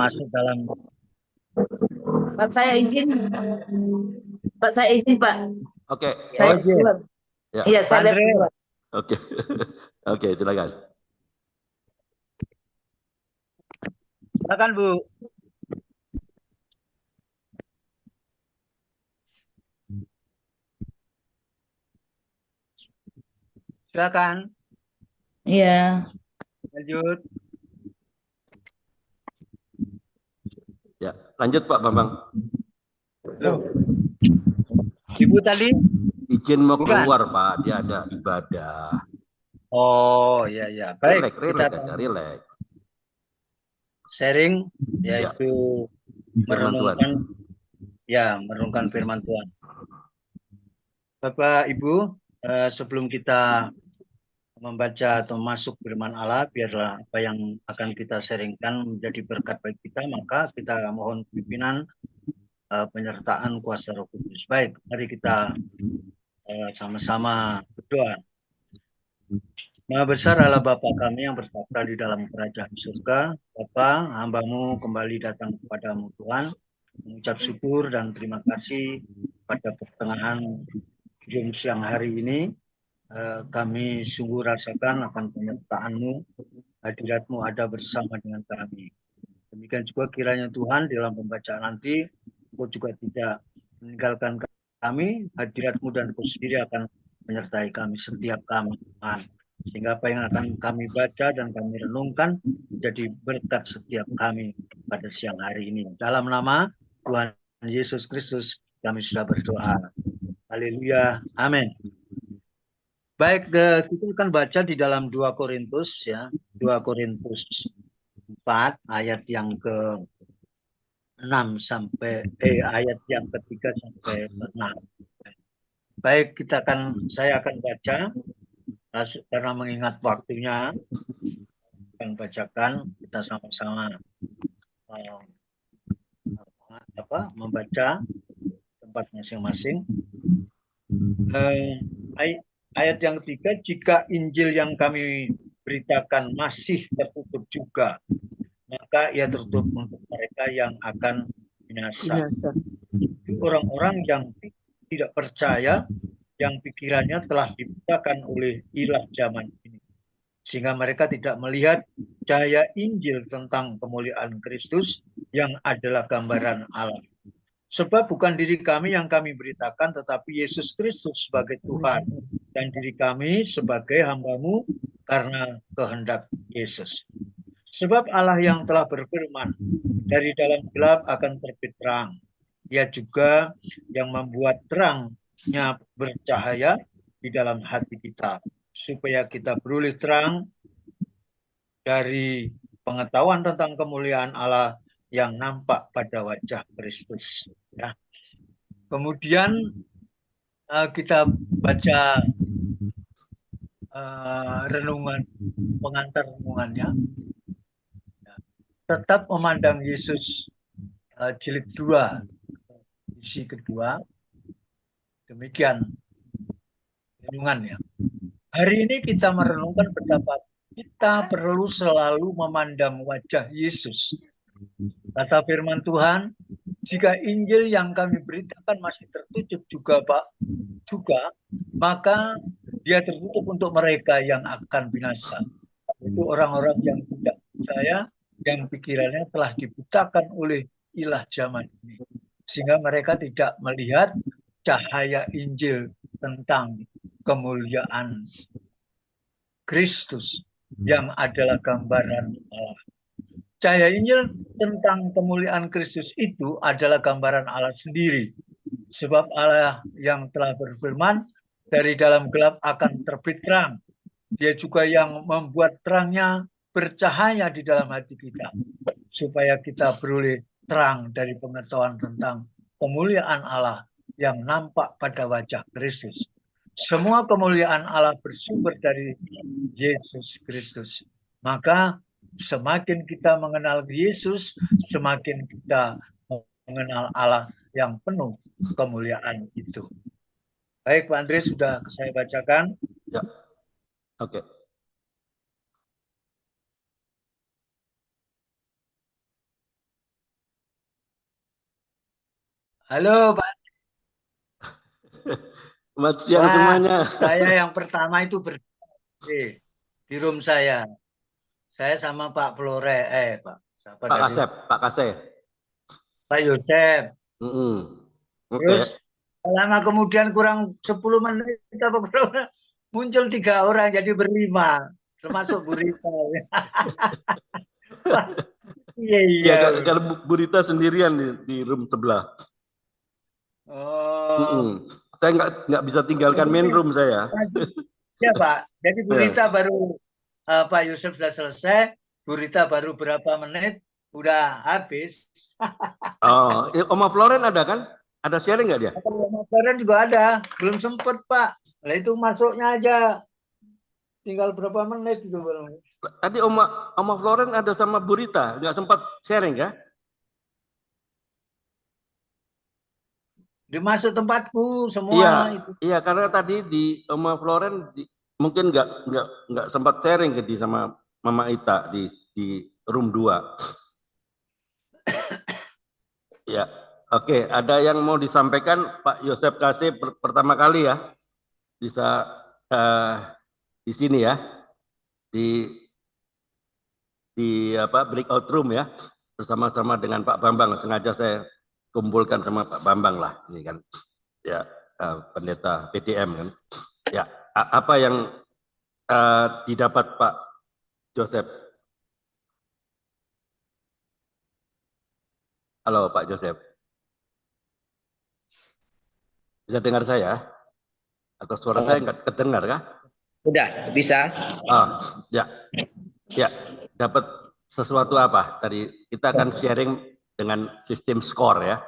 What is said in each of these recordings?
masuk dalam. Pak, saya izin. Pak, saya izin, Pak. Oke. Saya izin. keluar. Ya. Iya, Pak saya lihat Andre. keluar. Oke. Oke, silakan. Silakan, Bu. Silakan. Iya. Lanjut. Ya, lanjut Pak Bambang. Loh. Ibu tadi? Izin mau Bukan. keluar Pak, dia ada ibadah. Oh, iya, iya. Baik, kita Relax. sharing, yaitu Firman Tuhan. merenungkan firman Tuhan. Bapak, Ibu, sebelum kita membaca atau masuk firman Allah, biarlah apa yang akan kita sharingkan menjadi berkat bagi kita, maka kita mohon pimpinan penyertaan kuasa Roh Kudus. Baik, mari kita sama-sama berdoa. Maha besar Allah Bapa kami yang bertahta di dalam kerajaan surga. Bapa, hamba-Mu kembali datang kepadamu Tuhan, mengucap syukur dan terima kasih pada pertengahan jam siang hari ini. Kami sungguh rasakan akan penyertaan-Mu, hadirat-Mu ada bersama dengan kami. Demikian juga kiranya Tuhan dalam pembacaan nanti, Engkau juga tidak meninggalkan kami, hadirat-Mu dan Engkau sendiri akan menyertai kami, setiap kami, Tuhan. Sehingga apa yang akan kami baca dan kami renungkan menjadi berkat setiap kami pada siang hari ini. Dalam nama Tuhan Yesus Kristus kami sudah berdoa. Haleluya. Amin. Baik, kita akan baca di dalam 2 Korintus ya. 2 Korintus 4 ayat yang ke-6 sampai ayat yang ketiga sampai 6. Baik, saya akan baca karena mengingat waktunya, akan bacakan, kita sama-sama membaca tempat masing-masing. Ayat yang ketiga, jika Injil yang kami beritakan masih tertutup juga, maka ia tertutup untuk mereka yang akan binasa. Orang-orang yang tidak percaya, yang pikirannya telah dibutakan oleh ilah zaman ini, sehingga mereka tidak melihat cahaya Injil tentang kemuliaan Kristus yang adalah gambaran Allah. Sebab bukan diri kami yang kami beritakan, tetapi Yesus Kristus sebagai Tuhan, dan diri kami sebagai hamba-Mu karena kehendak Yesus. Sebab Allah yang telah berfirman, dari dalam gelap akan terbit terang. Dia juga yang membuat terangnya bercahaya di dalam hati kita, supaya kita beroleh terang dari pengetahuan tentang kemuliaan Allah yang nampak pada wajah Kristus. Ya. Kemudian kita baca pengantar renungannya. Ya. Tetap memandang Yesus, jilid 2, isi kedua. Demikian renungannya. Hari ini kita merenungkan pendapat kita perlu selalu memandang wajah Yesus. Kata firman Tuhan, jika Injil yang kami beritakan masih tertutup juga, maka dia tertutup untuk mereka yang akan binasa. Itu orang-orang yang tidak percaya, yang pikirannya telah dibutakan oleh ilah zaman ini, sehingga mereka tidak melihat cahaya Injil tentang kemuliaan Kristus yang adalah gambaran Allah. Cahaya Injil tentang kemuliaan Kristus itu adalah gambaran Allah sendiri. Sebab Allah yang telah berfirman, dari dalam gelap akan terbit terang. Dia juga yang membuat terangnya bercahaya di dalam hati kita, supaya kita beroleh terang dari pengetahuan tentang kemuliaan Allah yang nampak pada wajah Kristus. Semua kemuliaan Allah bersumber dari Yesus Kristus. Maka semakin kita mengenal Yesus, semakin kita mengenal Allah yang penuh kemuliaan itu. Baik, Pak Andre, sudah saya bacakan. Ya. Oke. Halo Pak. Selamat siang Wah, semuanya. saya yang pertama itu berdiri di room saya. Saya sama Pak Flore, Pak, siapa Pak tadi? Kasep, Pak Kasep. Pak Yosep. Mm-mm. Terus Oke. lama kemudian kurang 10 menit apa kurang, muncul 3 orang jadi berlima, termasuk Bu Rita. Wah, iya Ya, iya. kalau Bu Rita sendirian di room sebelah. Mm-mm. Oh, Saya nggak bisa tinggalkan jadi main room saya. ya Pak. Jadi Bu Rita Ya. baru Pak Yusuf sudah selesai, Bu Rita baru berapa menit udah habis. Oh, Oma Floren ada kan? Ada sharing nggak dia? Kalau Mas Feren juga ada, belum sempet Pak. Lah itu masuknya aja tinggal berapa menit itu Bang. Tadi Oma Floren ada sama Bu Rita, nggak sempat sharing ya? Dimasuk tempatku semua Iya, itu. iya karena tadi di Oma Floren mungkin nggak sempat sharing ke di sama Mama Ita di room 2. Ya, oke. Ada yang mau disampaikan Pak Yosep Kasih pertama kali ya bisa eh, di sini ya di apa breakout room ya bersama-sama dengan Pak Bambang. Sengaja saya kumpulkan sama Pak Bambang lah ini kan ya pendeta PDM kan. Ya, apa yang didapat Pak Joseph? Halo Pak Joseph, bisa dengar saya? Atau suara saya Oh, nggak kedengar kah? udah bisa. Ah, ya, ya, dapat sesuatu apa? Tadi kita akan sharing dengan sistem skor ya,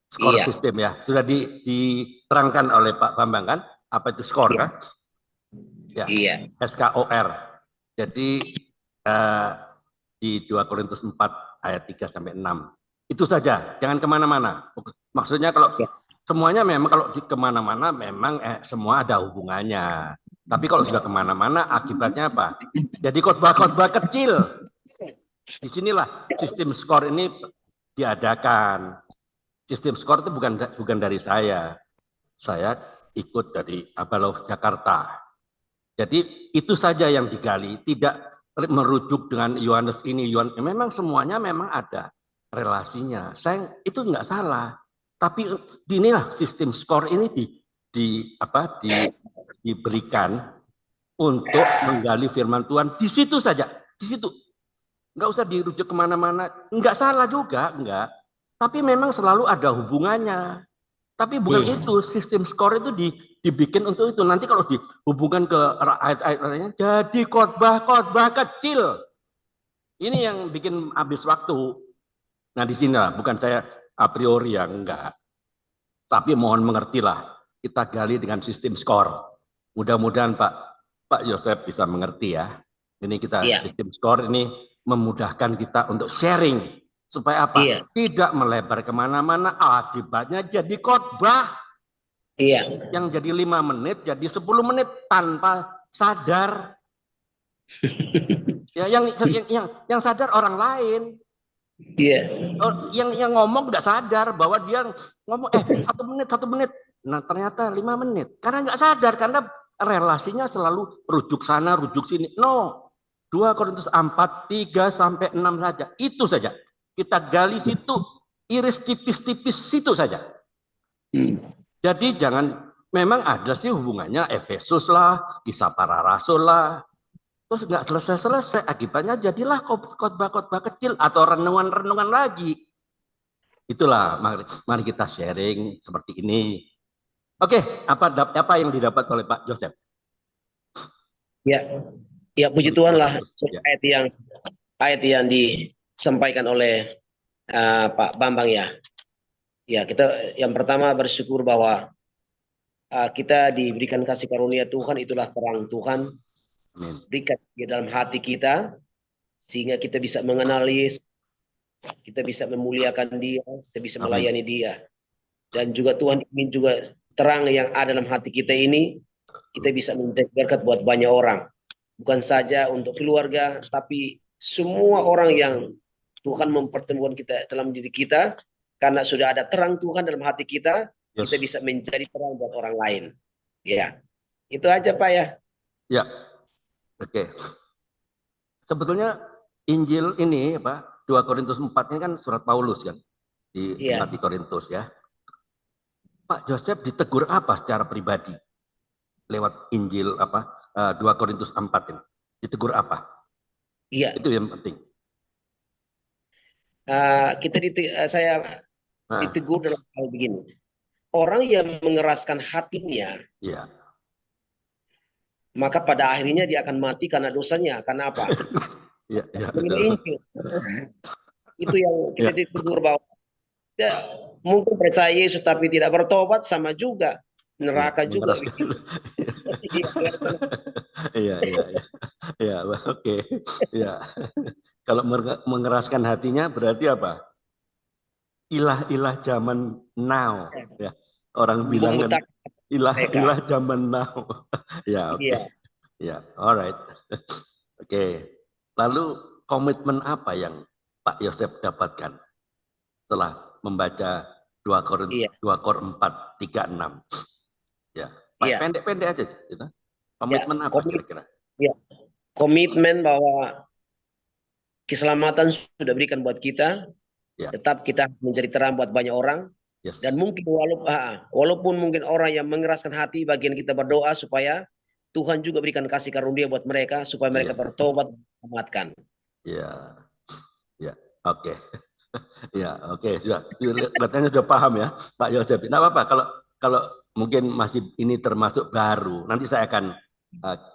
skor Iya, sistem ya. Sudah diterangkan oleh Pak Bambang kan? Apa itu skor iya, kan? Ya, iya, SKOR. Jadi eh, di 2 Korintus 4 ayat 3 sampai 6. Itu saja, jangan kemana-mana. Maksudnya kalau iya, semuanya memang kalau kemana-mana memang semua ada hubungannya. Tapi kalau sudah kemana-mana akibatnya apa? Jadi khotbah-khotbah kecil. Disinilah sistem skor ini diadakan. Sistem skor itu bukan dari saya. Saya ikut dari Abaloh Jakarta. Jadi itu saja yang digali, tidak merujuk dengan Yohanes ini, Yohanes. Memang semuanya memang ada relasinya. Saya itu nggak salah. Tapi inilah sistem skor ini diberikan untuk menggali firman Tuhan di situ saja, di situ. Nggak usah dirujuk kemana-mana. Nggak salah juga, nggak. Tapi memang selalu ada hubungannya. Tapi bukan itu, sistem skor itu dibikin untuk itu. Nanti kalau dihubungkan ke ayat-ayat lainnya, jadi khotbah-khotbah kecil. Ini yang bikin habis waktu. Nah di sini lah, bukan saya a priori ya, enggak. Tapi mohon mengertilah, kita gali dengan sistem skor. Mudah-mudahan Pak Yosef bisa mengerti ya. Ini kita iya, sistem skor ini memudahkan kita untuk sharing. Supaya iya, apa? Tidak melebar kemana-mana, akibatnya jadi khotbah iya, yang jadi 5 menit jadi 10 menit tanpa sadar ya yang sadar orang lain iya, yang ngomong nggak sadar bahwa dia ngomong 1 menit nah ternyata 5 menit karena nggak sadar karena relasinya selalu rujuk sana rujuk sini 2 Korintus 4 3 sampai 6 saja itu saja kita gali situ iris tipis-tipis situ saja jadi jangan memang ada sih hubungannya Efesus lah, kisah para rasul lah. Terus nggak selesai-selesai, akibatnya jadilah khotbah-khotbah kecil atau renungan-renungan lagi. Itulah, mari kita sharing seperti ini. Oke, apa yang didapat oleh Pak Joseph? iya, iya. Puji Tuhan lah Ya. ayat yang disampaikan oleh Pak Bambang ya. Ya, kita yang pertama bersyukur bahwa kita diberikan kasih karunia Tuhan, itulah terang Tuhan Amin. berikan di dalam hati kita sehingga kita bisa mengenali, kita bisa memuliakan Dia, kita bisa Amin. melayani Dia. Dan juga Tuhan ingin juga terang yang ada dalam hati kita ini, kita bisa menjadi berkat buat banyak orang. Bukan saja untuk keluarga, tapi semua orang yang Tuhan mempertemukan kita dalam diri kita, karena sudah ada terang Tuhan dalam hati kita, Yes. kita bisa menjadi terang buat orang lain. Ya, itu aja Pak ya. Ya, oke. Sebetulnya Injil ini apa 2 Korintus 4 ini kan surat Paulus kan di Iya. jemaat di Korintus ya. Pak Joseph ditegur apa secara pribadi lewat Injil apa 2 Korintus 4 ini? Ditegur apa? Iya. Itu yang penting. Saya Nah, ditegur dalam hal begini. Orang yang mengeraskan hatinya, ya. maka pada akhirnya dia akan mati karena dosanya. Karena apa? Ya, ya, Menerima betul. Injil. Itu yang kita Ya. ditegur bahwa dia mungkin percaya Yesus tapi tidak bertobat, sama juga. Neraka Ya, juga. mengeraskan. Iya, iya, iya. Ya, oke. Ya. Kalau mengeraskan hatinya berarti apa? Ilah-ilah zaman now. Ya. Orang bilang kan, ilah-ilah zaman now. Ya, oke. Iya. Ya, alright. Oke. Lalu komitmen apa yang Pak Yosef dapatkan setelah membaca 2 Kor 4, 3, 6? Ya, Iya. pendek-pendek aja. Gitu. Komitmen Ya, apa kira-kira? Ya, komitmen bahwa keselamatan sudah berikan buat kita, Ya. tetap kita menjadi terang buat banyak orang. Yes. Dan mungkin walaupun mungkin orang yang mengeraskan hati, bagian kita berdoa supaya Tuhan juga berikan kasih karunia buat mereka, supaya mereka bertobat dan diselamatkan. Ya, ya, oke. Ya, oke, sudah. Kelihatannya sudah paham ya, Pak Yosef. Tidak apa-apa kalau mungkin masih ini termasuk baru. Nanti saya akan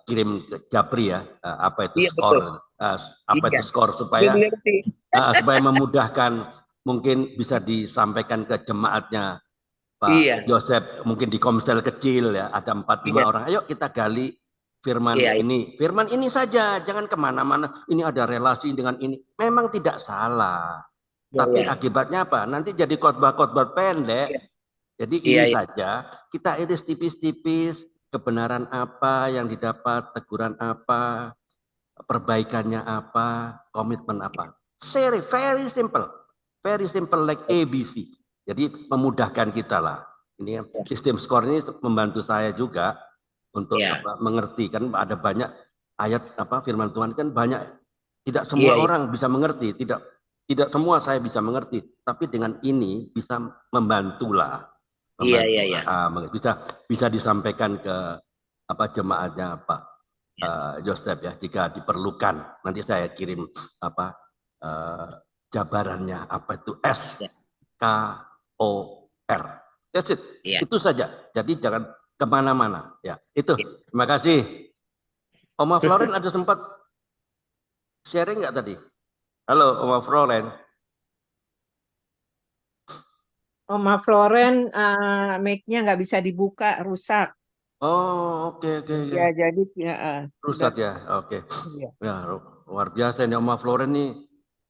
kirim ke Japri ya, apa itu skor, apa itu skor supaya supaya memudahkan, mungkin bisa disampaikan ke jemaatnya Pak Yosef, mungkin di Komsel kecil ya, ada 4-5 orang. Ayo kita gali firman ini. Firman ini saja, jangan kemana-mana. Ini ada relasi dengan ini. Memang tidak salah. Tapi akibatnya apa? Nanti jadi khotbah-khotbah pendek. Jadi ini saja, kita iris tipis-tipis, kebenaran apa yang didapat, teguran apa, perbaikannya apa, komitmen apa. Very simple. Very simple like ABC. Jadi memudahkan kita lah. Ini sistem skor ini membantu saya juga untuk mengerti, kan ada banyak ayat firman Tuhan kan banyak, tidak semua orang bisa mengerti, tidak semua saya bisa mengerti, tapi dengan ini bisa membantulah. Bisa disampaikan ke jemaatnya Pak Yosef ya, jika diperlukan. Nanti saya kirim jabarannya apa itu SKOR. That's it. Itu saja. Jadi jangan kemana-mana. Ya, itu. Terima kasih. Oma Floren ada sempat sharing nggak tadi? Halo, Oma Floren. Oma Floren, mic-nya nggak bisa dibuka, rusak. Oh, oke. Ya, jadi rusak ya, oke. Ya, luar biasa ini Oma Floren nih.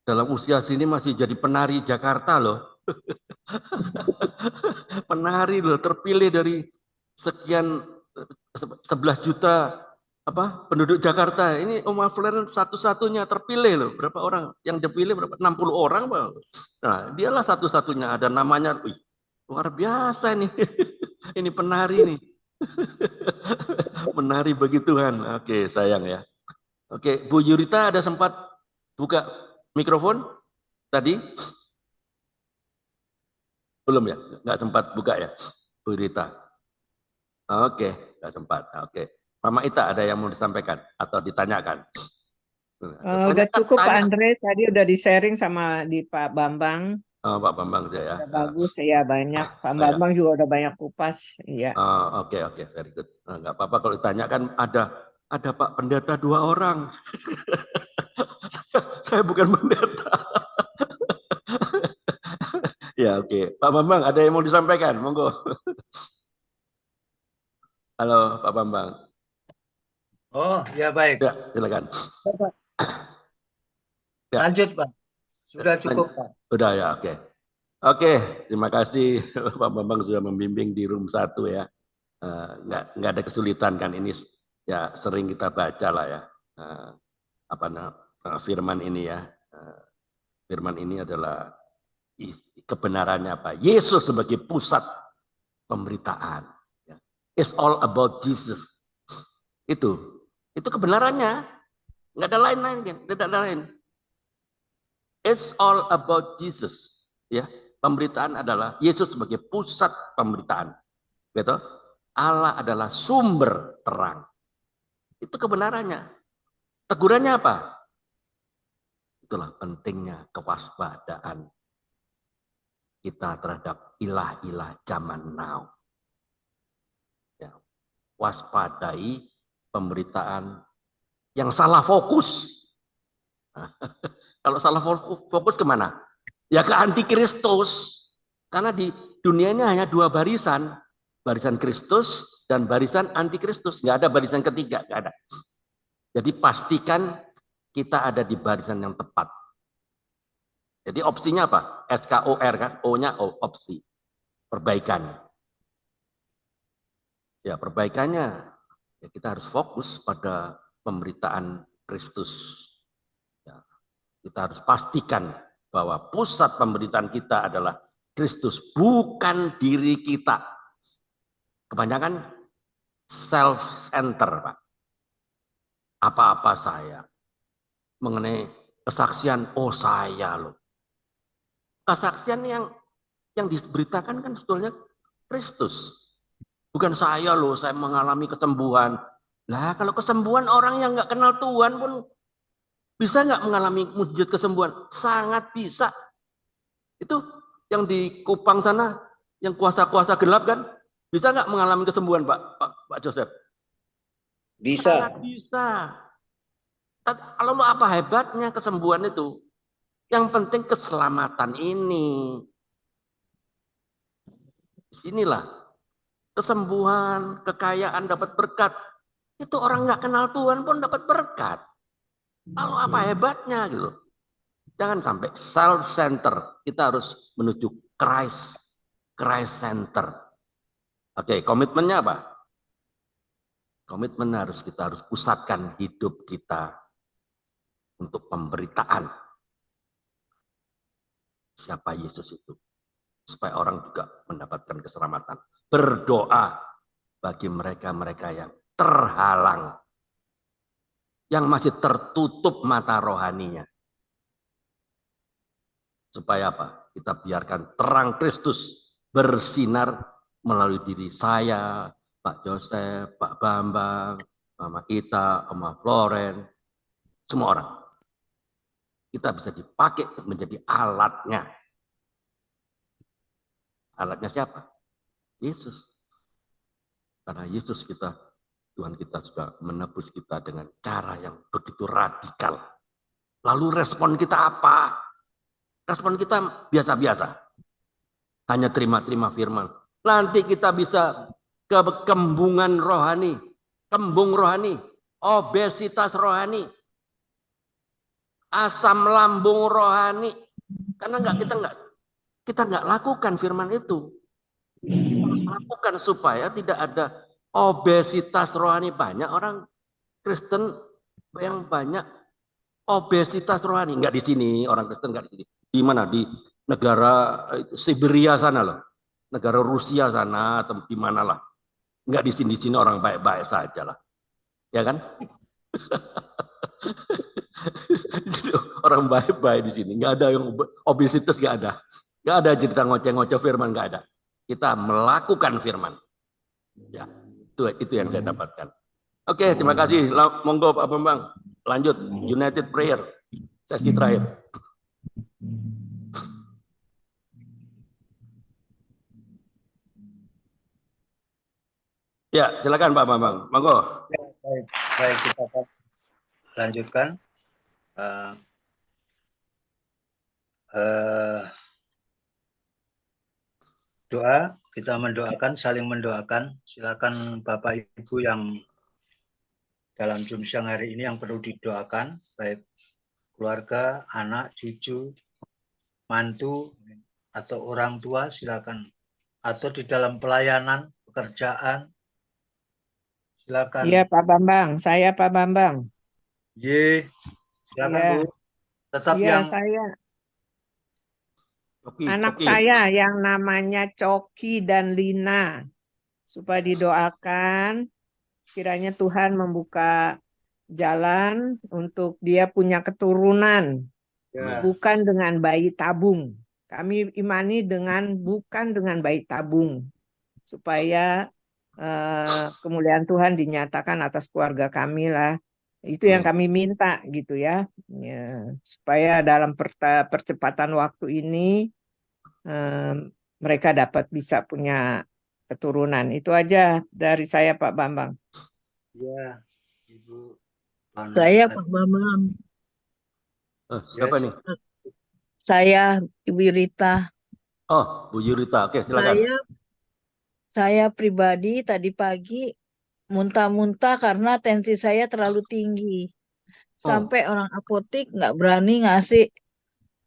Dalam usia sini masih jadi penari Jakarta loh. Penari loh, terpilih dari sekian 11 juta penduduk Jakarta. Ini Oma Floren satu-satunya terpilih loh. Berapa orang yang terpilih? Berapa? 60 orang, Bang. Nah, dialah satu-satunya ada namanya. Wih, luar biasa nih. Ini penari nih. Menari bagi Tuhan. Oke, sayang ya. Oke, Bu Yurita ada sempat buka mikrofon tadi? Belum ya? Nggak sempat buka ya, Bu Yurita? Oke, nggak sempat. Oke. Mama Ita ada yang mau disampaikan atau ditanyakan? Udah cukup Pak Andre, tadi udah di-sharing sama di Pak Bambang. Oh, Pak Bambang ya. Udah bagus ya, banyak. Pak Bambang juga udah banyak kupas. Ya. Oke, very good. Nggak apa-apa kalau ditanyakan ada Pak Pendeta 2 orang. Saya bukan pendeta. Ya, oke. Pak Bambang ada yang mau disampaikan? Monggo. Halo, Pak Bambang. Oh, ya baik. Ya, silakan. Ya. Lanjut, Pak. Sudah cukup, Pak. Sudah ya, oke. Oke, terima kasih Pak Bambang sudah membimbing di room 1 ya. Nggak ada kesulitan kan, ini ya sering kita baca lah ya. Firman ini ya. Firman ini adalah Kebenarannya apa? Yesus sebagai pusat pemberitaan. It's all about Jesus. Itu kebenarannya. Nggak ada lain-lain, tidak ada lain. It's all about Jesus. Ya, pemberitaan adalah Yesus sebagai pusat pemberitaan. Gitu? Allah adalah sumber terang. Itu kebenarannya. Tegurannya apa? Itulah pentingnya kewaspadaan kita terhadap ilah-ilah zaman now. Ya. Waspadai pemberitaan yang salah fokus. Kalau salah fokus kemana? Ya ke antikristus. Karena di dunia ini hanya dua barisan. Barisan Kristus dan barisan antikristus. Nggak ada barisan ketiga, nggak ada. Jadi pastikan kita ada di barisan yang tepat. Jadi opsinya apa? SKOR kan? O-nya opsi. Perbaikan. Ya perbaikannya. Ya, kita harus fokus pada pemberitaan Kristus. Ya, kita harus pastikan bahwa pusat pemberitaan kita adalah Kristus, bukan diri kita. Kebanyakan self-center, Pak. Apa-apa saya. Mengenai kesaksian, oh saya loh. Kesaksian yang diberitakan kan sebetulnya Kristus. Bukan saya loh, saya mengalami kesembuhan. Lah kalau kesembuhan orang yang nggak kenal Tuhan pun bisa nggak mengalami mujizat kesembuhan? Sangat bisa. Itu yang di Kupang sana, yang kuasa-kuasa gelap kan, bisa nggak mengalami kesembuhan, Pak Joseph? Bisa. Sangat bisa. Lalu apa hebatnya kesembuhan itu? Yang penting keselamatan ini. Disinilah kesembuhan, kekayaan, dapat berkat. Itu orang nggak kenal Tuhan pun dapat berkat. Lalu apa hebatnya gitu? Jangan sampai self-center. Kita harus menuju Christ center. Oke, komitmennya apa? Komitmen kita harus pusatkan hidup kita untuk pemberitaan. Siapa Yesus itu? Supaya orang juga mendapatkan keselamatan. Berdoa bagi mereka-mereka yang terhalang, yang masih tertutup mata rohaninya. Supaya apa? Kita biarkan terang Kristus bersinar melalui diri saya, Pak Joseph, Pak Bambang, Mama Ita, Oma Floren, semua orang. Kita bisa dipakai menjadi alatnya. Alatnya siapa? Yesus. Karena Yesus Tuhan kita sudah menebus kita dengan cara yang begitu radikal. Lalu respon kita apa? Respon kita biasa-biasa. Hanya terima-terima firman. Nanti kita bisa ke kembungan rohani. Kembung rohani. Obesitas rohani. Asam lambung rohani. Karena kita nggak lakukan firman itu. Lakukan supaya tidak ada obesitas rohani. Banyak orang Kristen yang banyak obesitas rohani. Enggak di sini, orang Kristen enggak di sini. Di mana? Di negara Siberia sana loh. Negara Rusia sana atau di mana lah. Enggak di sini orang baik-baik saja lah. Ya kan? Orang baik-baik di sini. Enggak ada yang obesitas, enggak ada. Enggak ada cerita ngoceh-ngoceh firman, enggak ada. Kita melakukan firman. Ya, itu yang saya dapatkan. Oke, terima kasih. Monggo Pak Bambang. Lanjut, United Prayer. Sesi terakhir. Ya, silakan Pak Bambang. Monggo. Ya, baik, kita lanjutkan. Doa, kita mendoakan, saling mendoakan. Silakan Bapak Ibu yang dalam Zoom siang hari ini yang perlu didoakan, baik keluarga, anak, cucu, mantu, atau orang tua, silakan. Atau di dalam pelayanan, pekerjaan, silakan. Iya Pak Bambang, saya Pak Bambang. Silakan Ya. Bu. Tetap Iya, yang saya. anak Coki. saya yang namanya Coki dan Lina, supaya didoakan kiranya Tuhan membuka jalan untuk dia punya keturunan, Ya. bukan dengan bayi tabung. Kami imani bukan dengan bayi tabung, supaya kemuliaan Tuhan dinyatakan atas keluarga kami lah. Itu yang kami minta gitu ya. Supaya dalam percepatan waktu ini mereka dapat bisa punya keturunan. Itu aja dari saya, Pak Bambang. Ya, Ibu. Saya Pak Bambang, Siapa nih? saya Ibu Rita. Oh, Bu Yurita. Oke, silakan. Saya pribadi tadi pagi muntah-muntah karena tensi saya terlalu tinggi. Sampai orang apotik nggak berani ngasih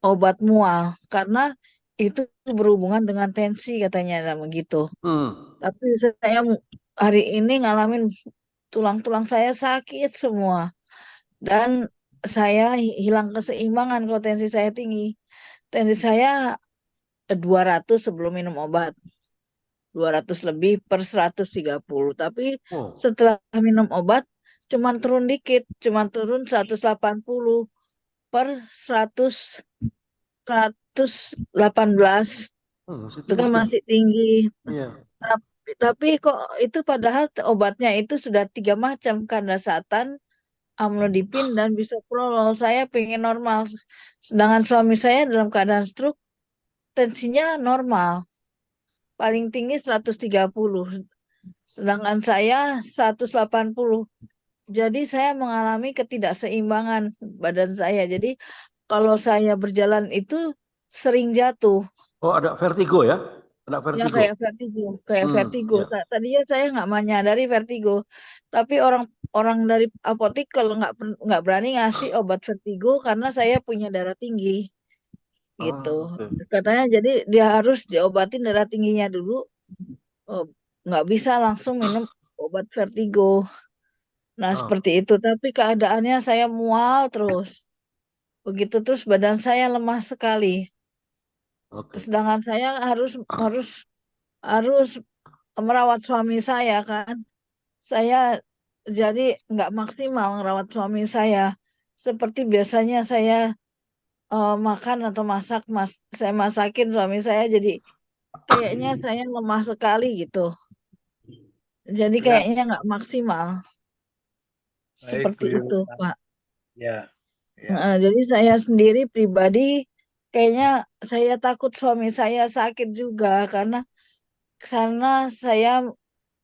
obat mual karena itu berhubungan dengan tensi katanya begitu. Tapi saya hari ini ngalamin tulang-tulang saya sakit semua dan saya hilang keseimbangan kalau tensi saya tinggi. Tensi saya 200 sebelum minum obat. 200 lebih per 130. Tapi setelah minum obat cuman turun dikit, cuman turun 180 per 118. Itu kan masih tinggi. Tapi kok itu padahal obatnya itu sudah 3 macam, kandasatan, amlodipin, dan bisoprolol. Saya pengen normal. Sedangkan suami saya dalam keadaan stroke, tensinya normal. Paling tinggi 130. Sedangkan saya 180. Jadi saya mengalami ketidakseimbangan badan saya. Jadi kalau saya berjalan itu sering jatuh. Oh, ada vertigo ya? Ada Ya vertigo. kayak vertigo. Ya. Tadinya saya nggak menyadari vertigo. Tapi orang dari apotek kalau nggak berani ngasih obat vertigo karena saya punya darah tinggi. Gitu. Katanya jadi dia harus diobatin darah tingginya dulu. Oh, nggak bisa langsung minum obat vertigo. Nah, seperti itu. Tapi keadaannya saya mual terus. Begitu terus badan saya lemah sekali. Sedangkan saya harus merawat suami saya kan. Saya jadi nggak maksimal merawat suami saya. Seperti biasanya saya makan atau saya masakin suami saya jadi kayaknya saya lemah sekali gitu. Jadi kayaknya nggak maksimal. Seperti itu, Pak. Ya. Jadi saya sendiri pribadi kayaknya saya takut suami saya sakit juga karena saya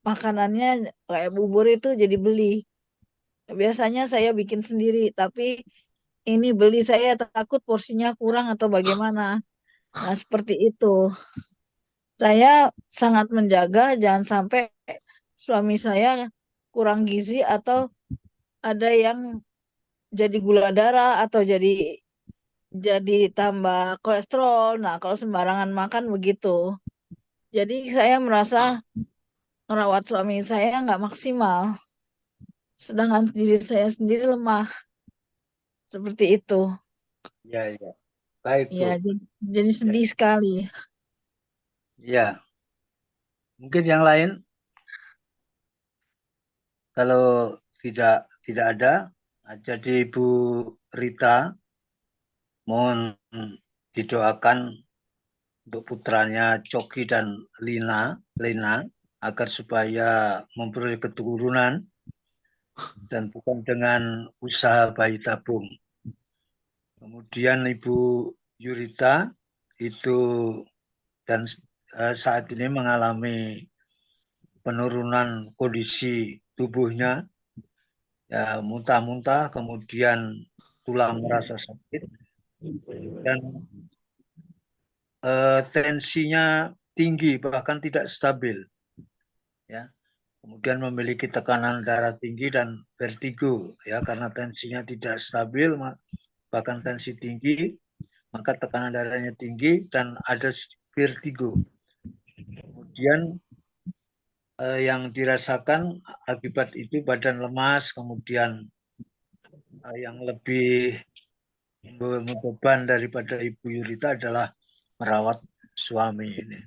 makanannya kayak bubur itu jadi beli. Biasanya saya bikin sendiri, tapi ini beli saya takut porsinya kurang atau bagaimana. Nah, seperti itu. Saya sangat menjaga jangan sampai suami saya kurang gizi atau ada yang jadi gula darah atau jadi tambah kolesterol. Nah, kalau sembarangan makan begitu. Jadi saya merasa merawat suami saya nggak maksimal. Sedangkan diri saya sendiri lemah. Seperti itu. Ya, ya. Baik, Bu. Ya, jadi sedih sekali. Ya. Mungkin yang lain? Kalau tidak ada, jadi Ibu Rita mohon didoakan untuk putranya Coki dan Lina agar supaya memperoleh keturunan dan bukan dengan usaha bayi tabung. Kemudian Ibu Yurita itu dan saat ini mengalami penurunan kondisi tubuhnya, ya muntah-muntah, kemudian tulang merasa sakit dan tensinya tinggi bahkan tidak stabil, ya. Kemudian memiliki tekanan darah tinggi dan vertigo, ya, karena tensinya tidak stabil, bahkan tensi tinggi, maka tekanan darahnya tinggi dan ada vertigo. Kemudian yang dirasakan akibat itu badan lemas, kemudian yang lebih membeban daripada Ibu Yurita adalah merawat suami ini.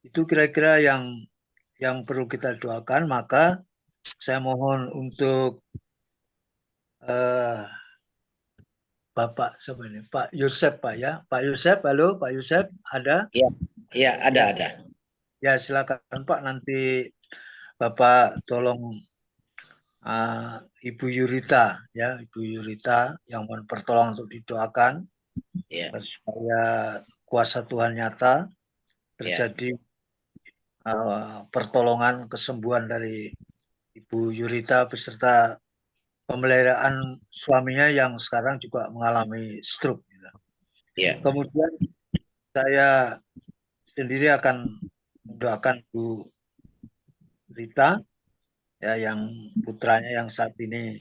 Itu kira-kira yang perlu kita doakan. Maka saya mohon untuk Bapak siapa ini? Pak Yosep, Pak ya. Pak Yosep, halo Pak Yosep, ada? Ya, ada. Ya, silakan Pak, nanti Bapak tolong Ibu Yurita ya, Ibu Yurita yang mohon pertolongan untuk didoakan Ya. supaya kuasa Tuhan nyata terjadi pertolongan kesembuhan dari Ibu Yurita beserta pemeliharaan suaminya yang sekarang juga mengalami stroke. Ya. Kemudian saya sendiri akan mendoakan Bu Rita ya, yang putranya yang saat ini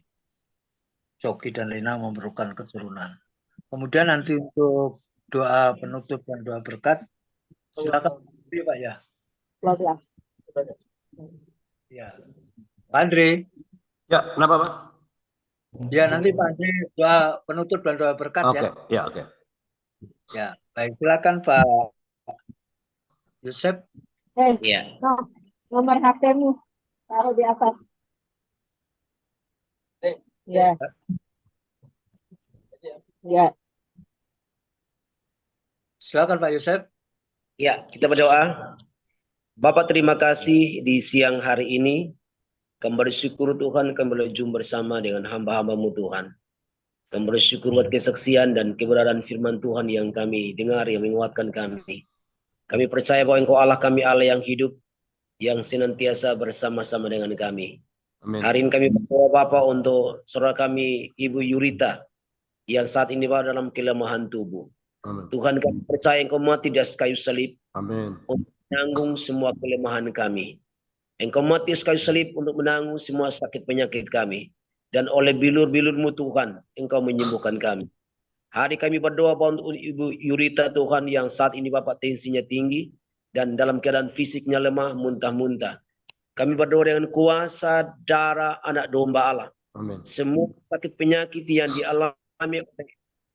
Coki dan Lina memerlukan keturunan. Kemudian nanti untuk doa penutup dan doa berkat, silakan Pak ya. 12. Ya, Pak Andre. Ya, kenapa Pak? Ya, nanti Pak Andre doa penutup dan doa berkat ya. Ya, oke. Ya, baik, silakan Pak Yosep. Ya. Nomor HP-mu taruh di atas. Ya. Ya. Silakan Pak Yosep. Ya, kita berdoa. Bapak, terima kasih di siang hari ini. Kami bersyukur Tuhan, kami berjumpa bersama dengan hamba-hamba-Mu Tuhan. Kami bersyukur buat kesaksian dan keberadaan firman Tuhan yang kami dengar, yang menguatkan kami. Kami percaya bahwa Engkau Allah kami, Allah yang hidup, yang senantiasa bersama-sama dengan kami. Amin. Hari ini kami berdoa Bapak untuk saudara kami Ibu Yurita yang saat ini Bapak dalam kelemahan tubuh. Amin. Tuhan, kami percaya Engkau mati di atas kayu salib. Amin. Untuk menanggung semua kelemahan kami. Engkau mati di atas kayu salib untuk menanggung semua sakit penyakit kami. Dan oleh bilur-bilur-Mu Tuhan, Engkau menyembuhkan kami. Hari kami berdoa untuk Ibu Yurita Tuhan yang saat ini Bapak tensinya tinggi dan dalam keadaan fisiknya lemah, muntah-muntah. Kami berdoa dengan kuasa darah anak domba Allah. Amin. Semua sakit penyakit yang dialami oleh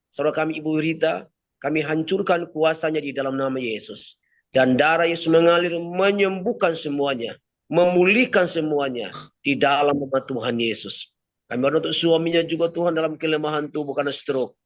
saudara kami Ibu Yurita, kami hancurkan kuasanya di dalam nama Yesus. Dan darah Yesus mengalir menyembuhkan semuanya, memulihkan semuanya di dalam nama Tuhan Yesus. Kami berdoa untuk suaminya juga Tuhan dalam kelemahan tubuh karena stroke.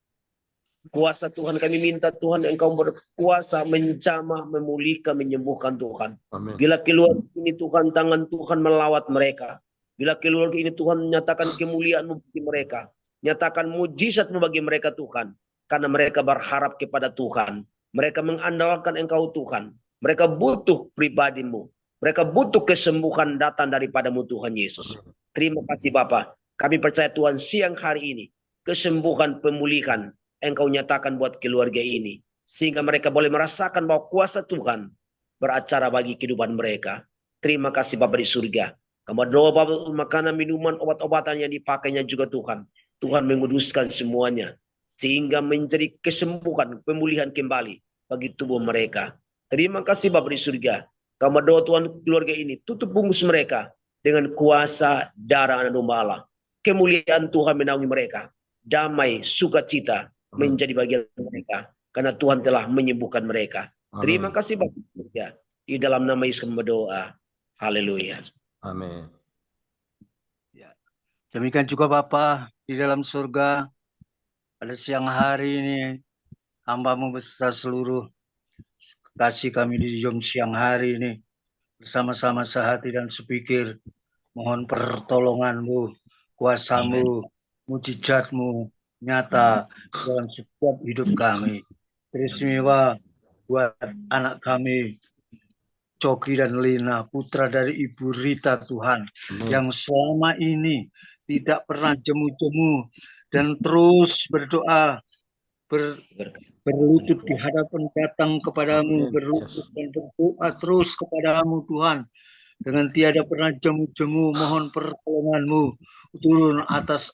Kuasa Tuhan kami minta Tuhan Engkau berkuasa menjamah, memulihkan, menyembuhkan Tuhan. Amin. Bila keluar ini Tuhan, tangan Tuhan melawat mereka. Bila keluar ini Tuhan nyatakan kemuliaan-Mu bagi mereka. Nyatakan mujizat-Mu bagi mereka Tuhan. Karena mereka berharap kepada Tuhan. Mereka mengandalkan Engkau Tuhan. Mereka butuh pribadi-Mu. Mereka butuh kesembuhan datang daripada-Mu Tuhan Yesus. Terima kasih Bapa. Kami percaya Tuhan siang hari ini. Kesembuhan, pemulihan Engkau nyatakan buat keluarga ini. Sehingga mereka boleh merasakan bahwa kuasa Tuhan beracara bagi kehidupan mereka. Terima kasih Bapa di surga. Kami berdoa Bapa, makanan, minuman, obat-obatan yang dipakainya juga Tuhan. Tuhan menguduskan semuanya. Sehingga menjadi kesembuhan, pemulihan kembali bagi tubuh mereka. Terima kasih Bapa di surga. Kami berdoa Tuhan keluarga ini. Tutup bungkus mereka dengan kuasa darah anak domba Allah. Kemuliaan Tuhan menaungi mereka. Damai, sukacita menjadi bagian mereka. Karena Tuhan telah menyembuhkan mereka. Amin. Terima kasih Bapak. Di dalam nama Yesus kami berdoa. Haleluya. Amin. Ya. Demikian juga Bapa di dalam surga. Pada siang hari ini hamba-Mu beserta seluruh kasih kami di jam siang hari ini. Bersama-sama sehati dan sepikir. Mohon pertolongan-Mu, kuasa-Mu, mujizat-Mu nyata dalam setiap hidup kami. Teristimewa buat anak kami Coki dan Lina, putra dari Ibu Rita Tuhan, yang selama ini tidak pernah jemu-jemu dan terus berdoa, berlutut di hadapan datang kepadamu, berlutut dan berdoa terus kepadamu Tuhan. Dengan tiada pernah jemu-jemu, mohon pertolongan-Mu turun atas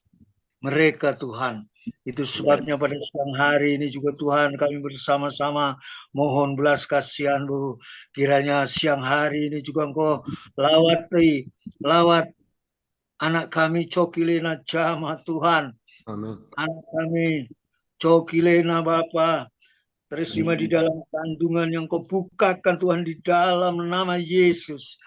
mereka Tuhan. Itu sebabnya pada siang hari ini juga Tuhan kami bersama-sama mohon belas kasihan-Mu. Kiranya siang hari ini juga Engkau lawat anak kami Coki Lena Jama Tuhan. Amin. Anak kami Coki Lena Bapa terima di dalam kandungan yang Kau bukakan Tuhan di dalam nama Yesus.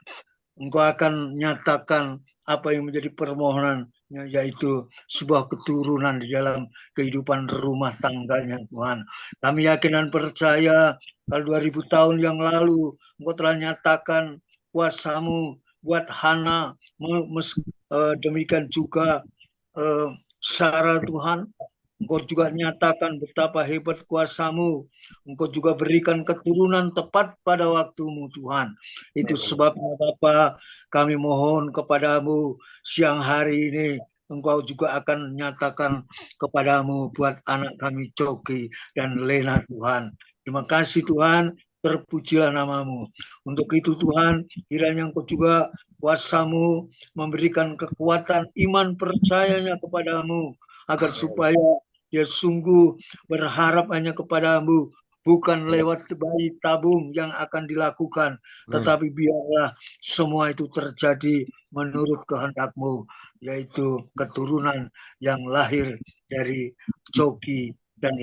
Engkau akan nyatakan apa yang menjadi permohonannya, yaitu sebuah keturunan di dalam kehidupan rumah tangganya Tuhan. Kami yakin dan percaya kalau 2000 tahun yang lalu Engkau telah nyatakan kuasa-Mu buat Hana, demikian juga Sarah Tuhan. Engkau juga nyatakan betapa hebat kuasa-Mu. Engkau juga berikan keturunan tepat pada waktu-Mu Tuhan. Itu sebabnya Bapa, kami mohon kepada-Mu siang hari ini. Engkau juga akan nyatakan kepada-Mu buat anak kami Coki dan Lena Tuhan. Terima kasih Tuhan, terpujilah nama-Mu. Untuk itu Tuhan, kiranya Engkau juga kuasa-Mu memberikan kekuatan iman percayanya kepada-Mu, agar supaya dia sungguh berharap hanya kepada-Mu, bukan lewat bayi tabung yang akan dilakukan, tetapi biarlah semua itu terjadi menurut kehendak-Mu, yaitu keturunan yang lahir dari Coki dan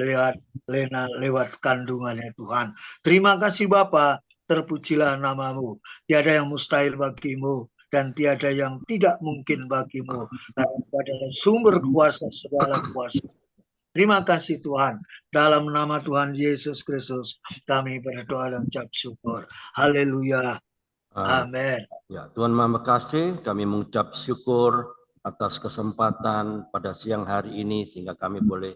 Lena lewat kandungannya Tuhan. Terima kasih Bapa, terpujilah nama-Mu. Tiada yang mustahil bagi-Mu dan tiada yang tidak mungkin bagi-Mu, karena Engkau adalah sumber kuasa segala kuasa. Terima kasih Tuhan. Dalam nama Tuhan Yesus Kristus kami berdoa dan ucap syukur. Haleluya. Amin. Ya, Tuhan Maha Kasih, kami mengucap syukur atas kesempatan pada siang hari ini sehingga kami boleh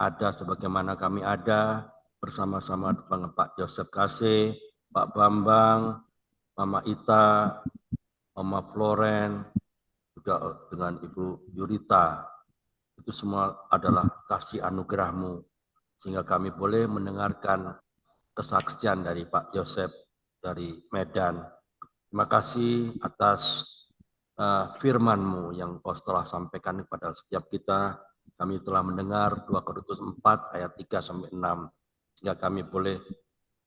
ada sebagaimana kami ada bersama-sama dengan Pak Joseph Kasih, Pak Bambang, Mama Ita, Mama Floren, juga dengan Ibu Yurita. Itu semua adalah kasih anugerah-Mu, sehingga kami boleh mendengarkan kesaksian dari Pak Joseph dari Medan. Terima kasih atas firman-Mu yang Kau telah sampaikan kepada setiap kita. Kami telah mendengar 2 Korintus 4 ayat 3-6, sehingga kami boleh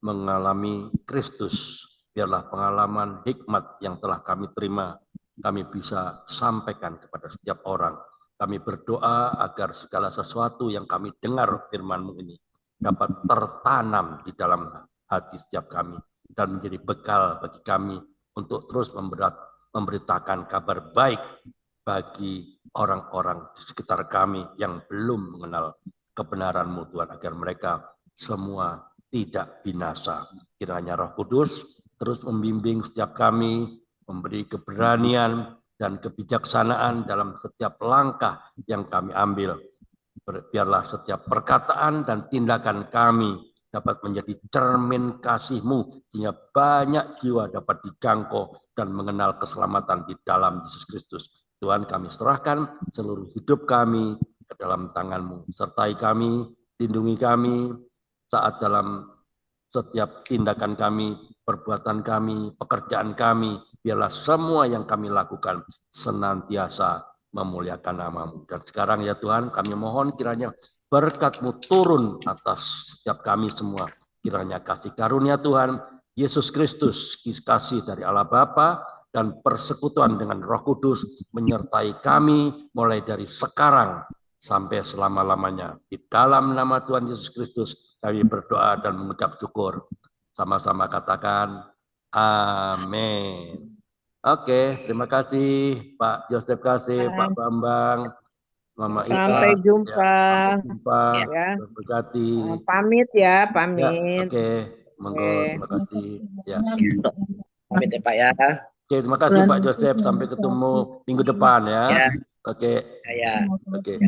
mengalami Kristus. Biarlah pengalaman hikmat yang telah kami terima, kami bisa sampaikan kepada setiap orang. Kami berdoa agar segala sesuatu yang kami dengar firman-Mu ini dapat tertanam di dalam hati setiap kami dan menjadi bekal bagi kami untuk terus memberitakan kabar baik bagi orang-orang di sekitar kami yang belum mengenal kebenaran-Mu Tuhan, agar mereka semua tidak binasa. Kiranya Roh Kudus terus membimbing setiap kami, memberi keberanian dan kebijaksanaan dalam setiap langkah yang kami ambil. Biarlah setiap perkataan dan tindakan kami dapat menjadi cermin kasih-Mu, sehingga banyak jiwa dapat dijangkau dan mengenal keselamatan di dalam Yesus Kristus. Tuhan, kami serahkan seluruh hidup kami ke dalam tangan-Mu. Sertai kami, lindungi kami saat dalam setiap tindakan kami, perbuatan kami, pekerjaan kami. Biarlah semua yang kami lakukan senantiasa memuliakan nama-Mu. Dan sekarang ya Tuhan, kami mohon kiranya berkat-Mu turun atas setiap kami semua. Kiranya kasih karunia Tuhan Yesus Kristus, kasih dari Allah Bapa, dan persekutuan dengan Roh Kudus menyertai kami mulai dari sekarang sampai selama-lamanya. Di dalam nama Tuhan Yesus Kristus kami berdoa dan mengucap syukur. Sama-sama katakan amin. Oke, terima kasih Pak Joseph Kasih, Pak Bambang, Mama Ika. Sampai jumpa. Ya, sampai jumpa. Ya. Berkati. Pamit ya, Ya, pamit. oke, monggo, terima kasih. Ya. Pamit ya Pak ya. Oke, terima kasih Pak Joseph. Sampai ketemu minggu depan ya. Ya. Oke. Ya. Oke.